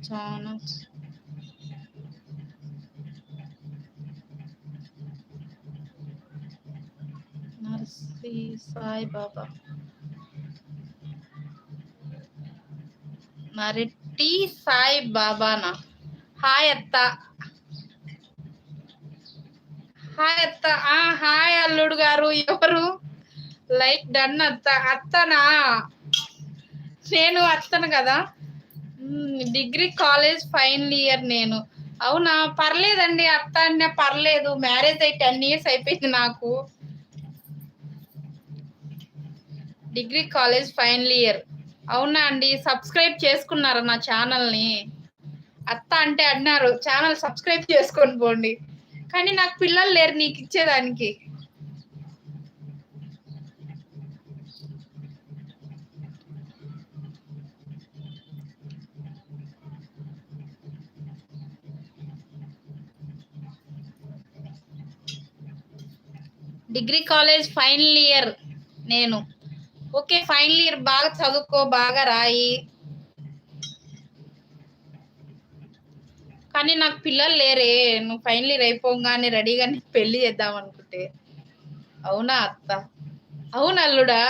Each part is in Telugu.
చాలా నర్సీ సాయిబాబా మరెట్టి సాయిబాబానా. హాయ్ అత్త. హాయ్ అత్త. హాయ్ అల్లుడు గారు. ఎవరు? లైక్ డన్ అత్త. అత్తనా? నేను అత్తను కదా. డిగ్రీ కాలేజ్ ఫైనల్ ఇయర్ నేను. అవునా, పర్లేదండి అత్త అన్న పర్లేదు. మ్యారేజ్ అయి 10 years అయిపోయింది నాకు. Degree college final year. అవునా అండి, సబ్స్క్రైబ్ చేసుకున్నారా నా ఛానల్ని? అత్త అంటే అన్నారు ఛానల్ సబ్స్క్రైబ్ చేసుకొని పోండి. కానీ నాకు పిల్లలు లేరు నీకు ఇచ్చేదానికి. డిగ్రీ కాలేజ్ ఫైనల్ ఇయర్ నేను. Okay, final year. బాగా చదువుకో, బాగా రాయి. కానీ నాకు పిల్లలు లేరే. నువ్వు ఫైనల్ ఇయర్ అయిపోగానే రెడీగా పెళ్లి చేద్దాం అనుకుంటే. అవునా అత్త? అవును అల్లుడా.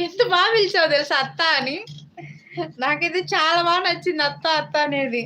ఎంత బాగా పిలిచావు తెలుసా అత్త అని. నాకైతే చాలా బాగా నచ్చింది అత్త అత్త అనేది.